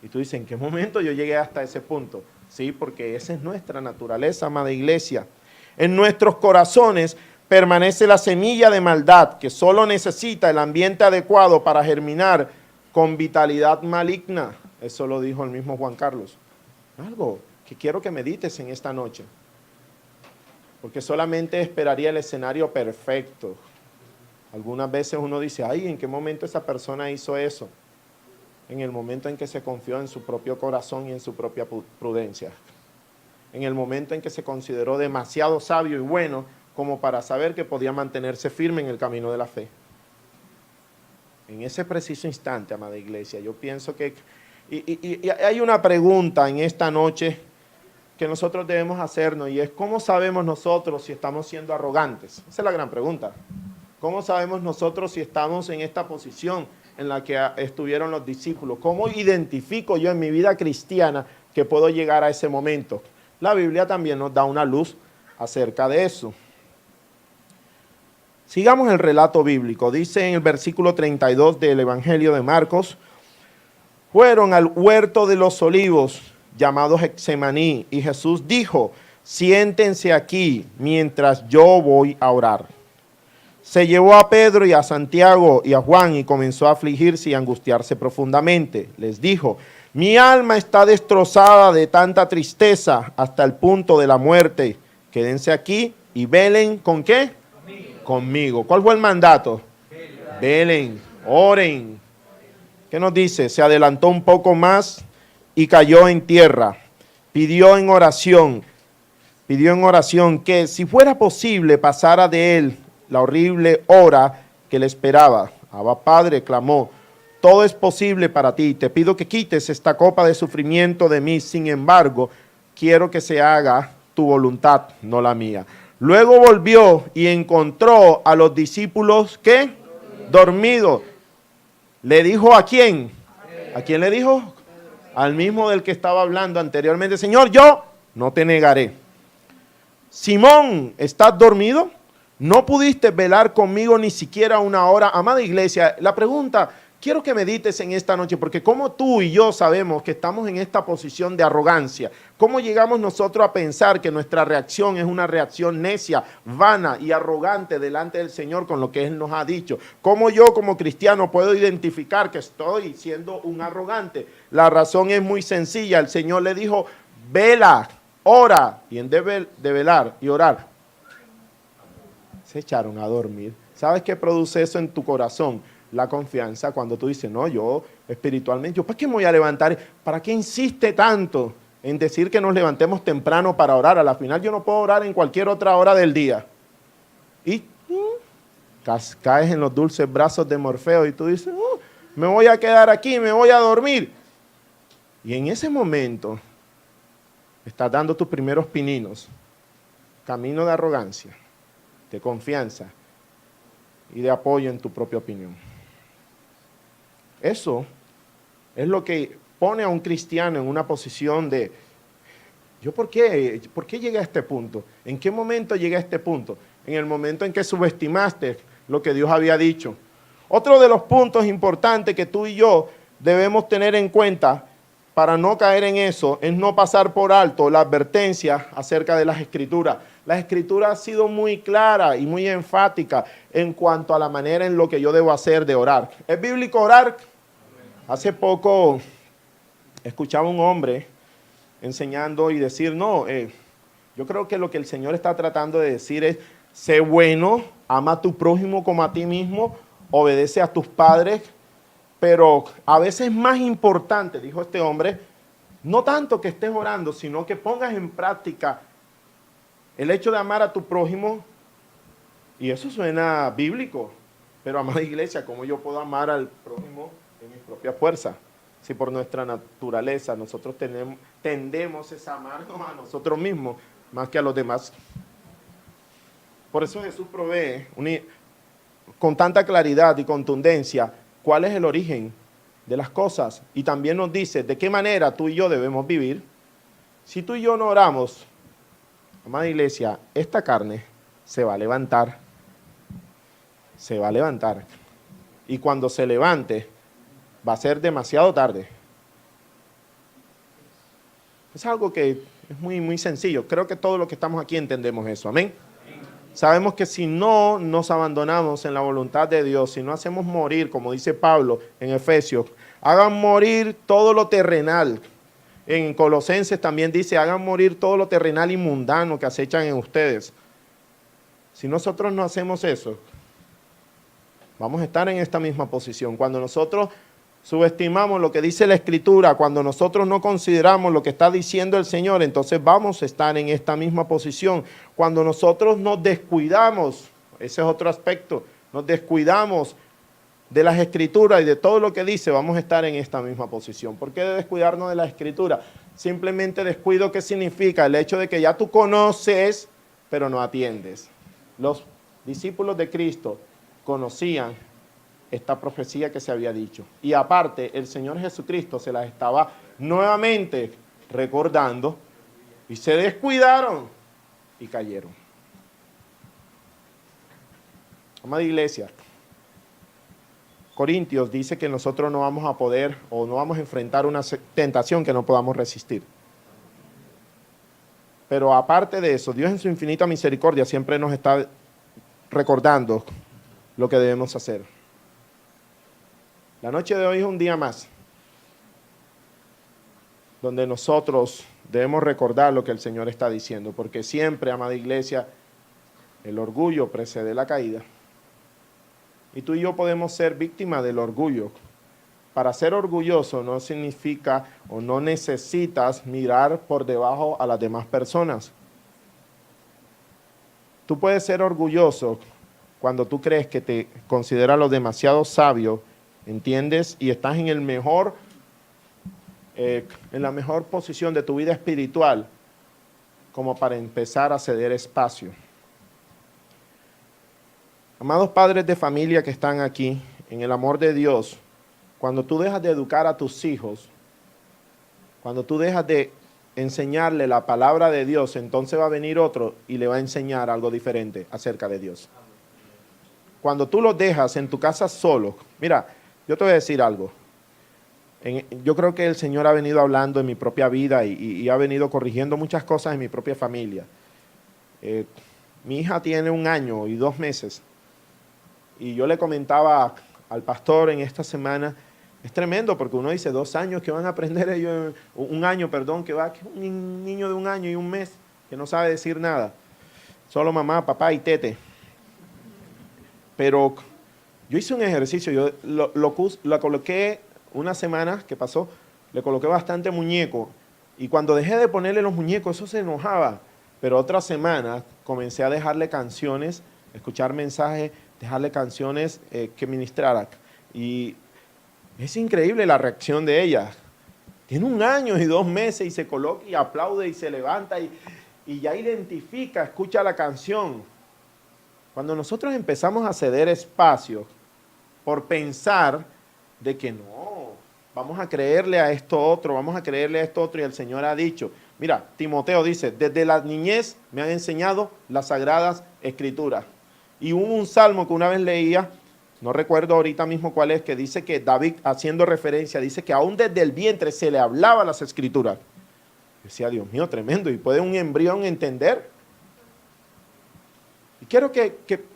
Y tú dices, ¿en qué momento yo llegué hasta ese punto? Sí, porque esa es nuestra naturaleza, amada iglesia. En nuestros corazones permanece la semilla de maldad que solo necesita el ambiente adecuado para germinar con vitalidad maligna. Eso lo dijo el mismo Juan Carlos. Algo que quiero que medites en esta noche. Porque solamente esperaría el escenario perfecto. Algunas veces uno dice, ay, ¿en qué momento esa persona hizo eso? En el momento en que se confió en su propio corazón y en su propia prudencia. En el momento en que se consideró demasiado sabio y bueno como para saber que podía mantenerse firme en el camino de la fe. En ese preciso instante, amada iglesia, yo pienso que... Y hay una pregunta en esta noche que nosotros debemos hacernos, y es ¿cómo sabemos nosotros si estamos siendo arrogantes? Esa es la gran pregunta. ¿Cómo sabemos nosotros si estamos en esta posición en la que estuvieron los discípulos? ¿Cómo identifico yo en mi vida cristiana que puedo llegar a ese momento? La Biblia también nos da una luz acerca de eso. Sigamos el relato bíblico. Dice en el versículo 32 del Evangelio de Marcos, fueron al huerto de los olivos, llamado Getsemaní, y Jesús dijo, siéntense aquí mientras yo voy a orar. Se llevó a Pedro y a Santiago y a Juan y comenzó a afligirse y angustiarse profundamente. Les dijo, mi alma está destrozada de tanta tristeza hasta el punto de la muerte. Quédense aquí y velen, ¿con qué? Conmigo. ¿Cuál fue el mandato? Velen, oren. ¿Qué nos dice? Se adelantó un poco más y cayó en tierra. Pidió en oración que si fuera posible pasara de él la horrible hora que le esperaba. Abba Padre, clamó, todo es posible para ti. Te pido que quites esta copa de sufrimiento de mí. Sin embargo, quiero que se haga tu voluntad, no la mía. Luego volvió y encontró a los discípulos, ¿qué? Dormidos. ¿Le dijo a quién? ¿A quién le dijo? Al mismo del que estaba hablando anteriormente. Señor, yo no te negaré. Simón, ¿estás dormido? ¿No pudiste velar conmigo ni siquiera una hora? Amada iglesia, la pregunta, quiero que medites en esta noche, porque como tú y yo sabemos que estamos en esta posición de arrogancia, ¿cómo llegamos nosotros a pensar que nuestra reacción es una reacción necia, vana y arrogante delante del Señor con lo que Él nos ha dicho? ¿Cómo yo como cristiano puedo identificar que estoy siendo un arrogante? La razón es muy sencilla. El Señor le dijo, vela, ora, y en de velar y orar, se echaron a dormir. ¿Sabes qué produce eso en tu corazón? La confianza. Cuando tú dices, no, yo espiritualmente, ¿yo para qué me voy a levantar? ¿Para qué insiste tanto en decir que nos levantemos temprano para orar? A la final yo no puedo orar en cualquier otra hora del día. Y caes en los dulces brazos de Morfeo y tú dices, me voy a quedar aquí, me voy a dormir. Y en ese momento estás dando tus primeros pininos, camino de arrogancia, de confianza y de apoyo en tu propia opinión. Eso es lo que pone a un cristiano en una posición de, ¿yo por qué llegué a este punto? ¿En qué momento llegué a este punto? En el momento en que subestimaste lo que Dios había dicho. Otro de los puntos importantes que tú y yo debemos tener en cuenta para no caer en eso es no pasar por alto la advertencia acerca de las Escrituras. La Escritura ha sido muy clara y muy enfática en cuanto a la manera en lo que yo debo hacer de orar. ¿Es bíblico orar? Hace poco escuchaba un hombre enseñando y decir, no, yo creo que lo que el Señor está tratando de decir es, sé bueno, ama a tu prójimo como a ti mismo, obedece a tus padres, pero a veces es más importante, dijo este hombre, no tanto que estés orando, sino que pongas en práctica el hecho de amar a tu prójimo. Y eso suena bíblico, pero amada iglesia, ¿cómo yo puedo amar al prójimo en mi propia fuerza? Si por nuestra naturaleza nosotros tendemos a amarnos a nosotros mismos más que a los demás. Por eso Jesús provee con tanta claridad y contundencia cuál es el origen de las cosas, y también nos dice de qué manera tú y yo debemos vivir. Si tú y yo no oramos, amada iglesia, esta carne se va a levantar, y cuando se levante va a ser demasiado tarde. Es algo que es muy, muy sencillo. Creo que todos los que estamos aquí entendemos eso, amén. Sabemos que si no nos abandonamos en la voluntad de Dios, si no hacemos morir, como dice Pablo en Efesios, hagan morir todo lo terrenal. En Colosenses también dice, hagan morir todo lo terrenal y mundano que acechan en ustedes. Si nosotros no hacemos eso, Vamos a estar en esta misma posición. Cuando nosotros subestimamos lo que dice la Escritura, cuando nosotros no consideramos lo que está diciendo el Señor, entonces vamos a estar en esta misma posición. Cuando nosotros nos descuidamos, ese es otro aspecto, nos descuidamos de las Escrituras y de todo lo que dice, vamos a estar en esta misma posición. ¿Por qué descuidarnos de la Escritura? Simplemente descuido, ¿qué significa? El hecho de que ya tú conoces, pero no atiendes. Los discípulos de Cristo conocían esta profecía que se había dicho. Y aparte, el Señor Jesucristo se las estaba nuevamente recordando y se descuidaron y cayeron. Amada iglesia, Corintios dice que nosotros no vamos a poder o no vamos a enfrentar una tentación que no podamos resistir. Pero aparte de eso, Dios en su infinita misericordia siempre nos está recordando lo que debemos hacer. La noche de hoy es un día más donde nosotros debemos recordar lo que el Señor está diciendo, porque siempre, amada iglesia, el orgullo precede la caída. Y tú y yo podemos ser víctimas del orgullo. Para ser orgulloso no significa o no necesitas mirar por debajo a las demás personas. Tú puedes ser orgulloso cuando tú crees que te consideras lo demasiado sabio, ¿entiendes? Y estás en el mejor, en la mejor posición de tu vida espiritual como para empezar a ceder espacio. Amados padres de familia que están aquí, en el amor de Dios, cuando tú dejas de educar a tus hijos, cuando tú dejas de enseñarle la palabra de Dios, entonces va a venir otro y le va a enseñar algo diferente acerca de Dios. Cuando tú los dejas en tu casa solo, mira, yo te voy a decir algo. Yo creo que el Señor ha venido hablando en mi propia vida y ha venido corrigiendo muchas cosas en mi propia familia. Mi hija tiene 1 año y 2 meses. Y yo le comentaba al pastor en esta semana, es tremendo porque uno dice 2 años que van a aprender ellos, 1 año, perdón, que va, que un niño de 1 año y 1 mes que no sabe decir nada. Solo mamá, papá y tete. Pero yo hice un ejercicio, yo lo coloqué una semana que pasó, le coloqué bastante muñeco. Y cuando dejé de ponerle los muñecos, eso se enojaba. Pero otra semana comencé a dejarle canciones, escuchar mensajes, dejarle canciones que ministraran. Y es increíble la reacción de ella. Tiene 1 año y 2 meses y se coloca y aplaude y se levanta y ya identifica, escucha la canción. Cuando nosotros empezamos a ceder espacio por pensar de que no, vamos a creerle a esto otro, vamos a creerle a esto otro, y el Señor ha dicho, mira, Timoteo dice, desde la niñez me han enseñado las sagradas escrituras. Y hubo un salmo que una vez leía, no recuerdo ahorita mismo cuál es, que dice que David, haciendo referencia, dice que aún desde el vientre se le hablaba las escrituras. Decía, Dios mío, tremendo, ¿y puede un embrión entender? Y quiero que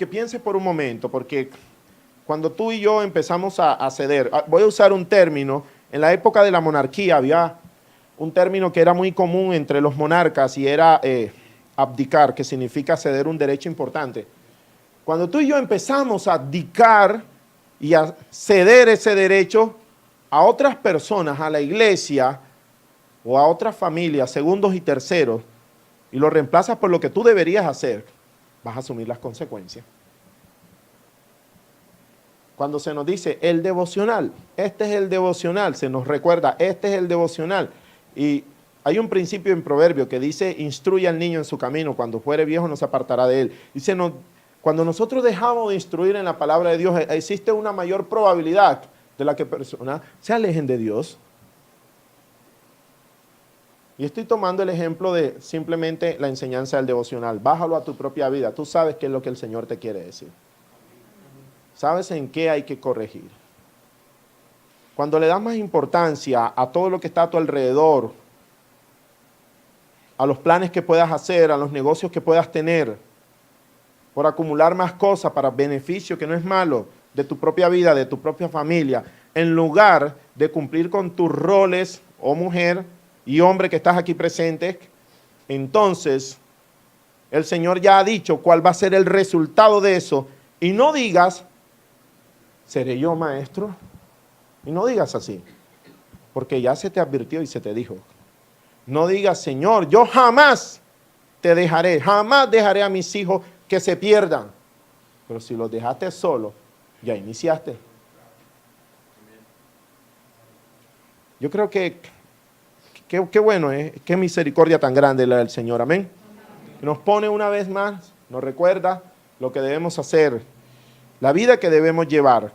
piense por un momento, porque cuando tú y yo empezamos a ceder, voy a usar un término, en la época de la monarquía había un término que era muy común entre los monarcas y era abdicar, que significa ceder un derecho importante. Cuando tú y yo empezamos a abdicar y a ceder ese derecho a otras personas, a la iglesia o a otras familias, segundos y terceros, y lo reemplazas por lo que tú deberías hacer, vas a asumir las consecuencias. Cuando se nos dice el devocional, este es el devocional, se nos recuerda, este es el devocional. Y hay un principio en Proverbio que dice, instruye al niño en su camino, cuando fuere viejo no se apartará de él. Dice, cuando nosotros dejamos de instruir en la palabra de Dios, existe una mayor probabilidad de la que personas se alejen de Dios. Y estoy tomando el ejemplo de simplemente la enseñanza del devocional. Bájalo a tu propia vida. Tú sabes qué es lo que el Señor te quiere decir. Sabes en qué hay que corregir. Cuando le das más importancia a todo lo que está a tu alrededor, a los planes que puedas hacer, a los negocios que puedas tener, por acumular más cosas para beneficio, que no es malo, de tu propia vida, de tu propia familia, en lugar de cumplir con tus roles, oh mujer y hombre que estás aquí presente, entonces el Señor ya ha dicho cuál va a ser el resultado de eso. Y no digas, ¿Seré yo maestro? Y no digas así, porque ya se te advirtió y se te dijo. No digas, Señor, yo jamás te dejaré, jamás dejaré a mis hijos que se pierdan. Pero si los dejaste solo, ya iniciaste. Yo creo que qué bueno, qué misericordia tan grande la del Señor, amén. Nos pone una vez más, nos recuerda lo que debemos hacer, la vida que debemos llevar.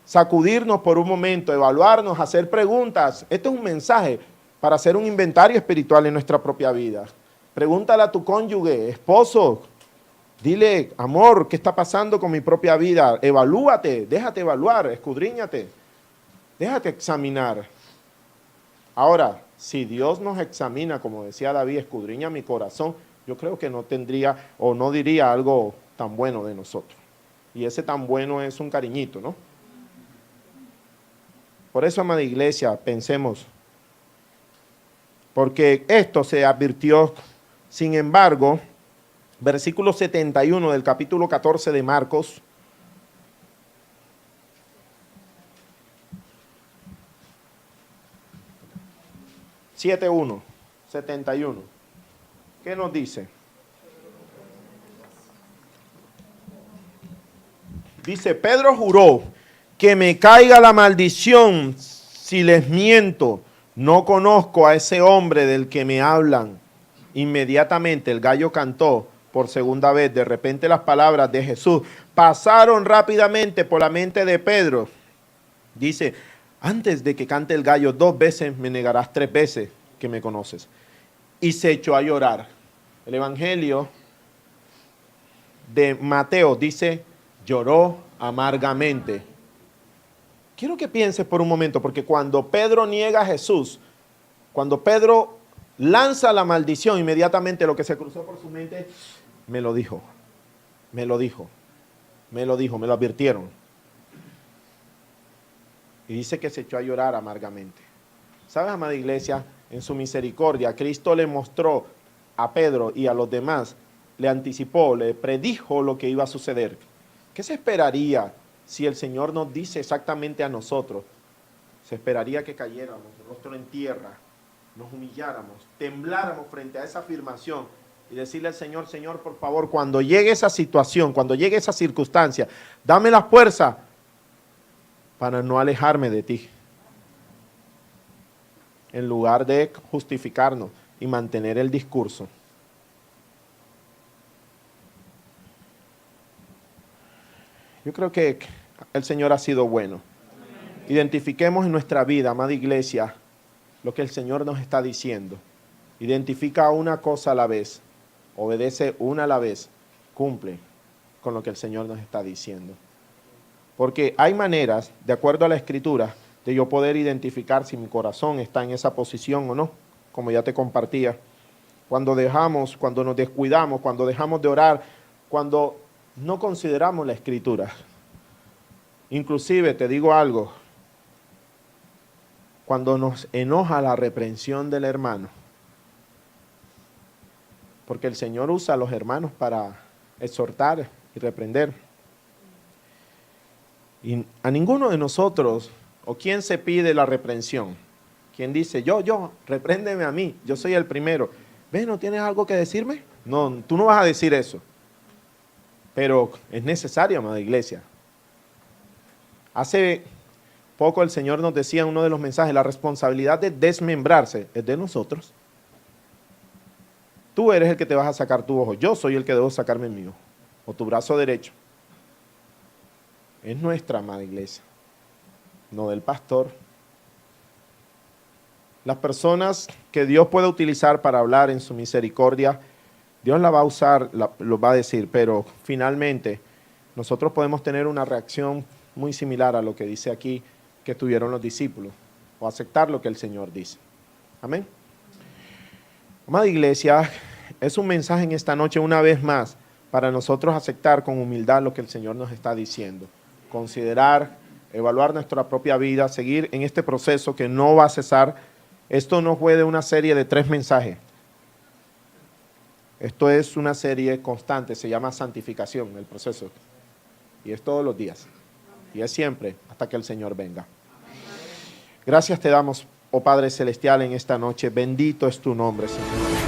Sacudirnos por un momento, evaluarnos, hacer preguntas. Este es un mensaje para hacer un inventario espiritual en nuestra propia vida. Pregúntale a tu cónyuge, esposo, dile, amor, ¿qué está pasando con mi propia vida? Evalúate, déjate evaluar, escudriñate, déjate examinar. Ahora, si Dios nos examina, como decía David, escudriña mi corazón, yo creo que no tendría o no diría algo tan bueno de nosotros. Y ese tan bueno es un cariñito, ¿no? Por eso, amada iglesia, pensemos, porque esto se advirtió, sin embargo, versículo 71 del capítulo 14 de Marcos, (7:1), 71. ¿Qué nos dice? Dice, Pedro juró que me caiga la maldición si les miento. No conozco a ese hombre del que me hablan. Inmediatamente el gallo cantó por segunda vez. De repente las palabras de Jesús pasaron rápidamente por la mente de Pedro. Dice, antes de que cante el gallo 2 veces, me negarás 3 veces que me conoces. Y se echó a llorar. El Evangelio de Mateo dice, lloró amargamente. Quiero que pienses por un momento, porque cuando Pedro niega a Jesús, cuando Pedro lanza la maldición, inmediatamente lo que se cruzó por su mente, me lo dijo, me lo dijo, me lo dijo, me lo advirtieron. Y dice que se echó a llorar amargamente. ¿Sabes, amada iglesia? En su misericordia, Cristo le mostró a Pedro y a los demás, le anticipó, le predijo lo que iba a suceder. ¿Qué se esperaría si el Señor nos dice exactamente a nosotros? Se esperaría que cayéramos, rostro en tierra, nos humilláramos, tembláramos frente a esa afirmación y decirle al Señor, Señor, por favor, cuando llegue esa situación, cuando llegue esa circunstancia, dame la fuerza para no alejarme de ti. En lugar de justificarnos y mantener el discurso. Yo creo que el Señor ha sido bueno. Identifiquemos en nuestra vida, amada iglesia, lo que el Señor nos está diciendo. Identifica una cosa a la vez, obedece una a la vez, cumple con lo que el Señor nos está diciendo. Porque hay maneras, de acuerdo a la Escritura, de yo poder identificar si mi corazón está en esa posición o no, como ya te compartía. Cuando nos descuidamos, cuando dejamos de orar, cuando no consideramos la Escritura. Inclusive, te digo algo, cuando nos enoja la reprensión del hermano, porque el Señor usa a los hermanos para exhortar y reprender. Y a ninguno de nosotros, o quién se pide la reprensión, quién dice, yo, repréndeme a mí, yo soy el primero. ¿Ves, no tienes algo que decirme? No, tú no vas a decir eso. Pero es necesario, amada iglesia. Hace poco el Señor nos decía en uno de los mensajes, la responsabilidad de desmembrarse es de nosotros. Tú eres el que te vas a sacar tu ojo, yo soy el que debo sacarme el mío, o tu brazo derecho. Es nuestra, amada iglesia, no del pastor. Las personas que Dios puede utilizar para hablar en su misericordia, Dios la va a usar, lo va a decir, pero finalmente nosotros podemos tener una reacción muy similar a lo que dice aquí que tuvieron los discípulos, o aceptar lo que el Señor dice. Amén. Amada iglesia, es un mensaje en esta noche una vez más para nosotros aceptar con humildad lo que el Señor nos está diciendo. Considerar, evaluar nuestra propia vida, seguir en este proceso que no va a cesar. Esto no fue de una serie de 3 mensajes. Esto es una serie constante, se llama santificación, el proceso. Y es todos los días. y es siempre hasta que el Señor venga. Gracias te damos, oh Padre Celestial, en esta noche. Bendito es tu nombre, Señor.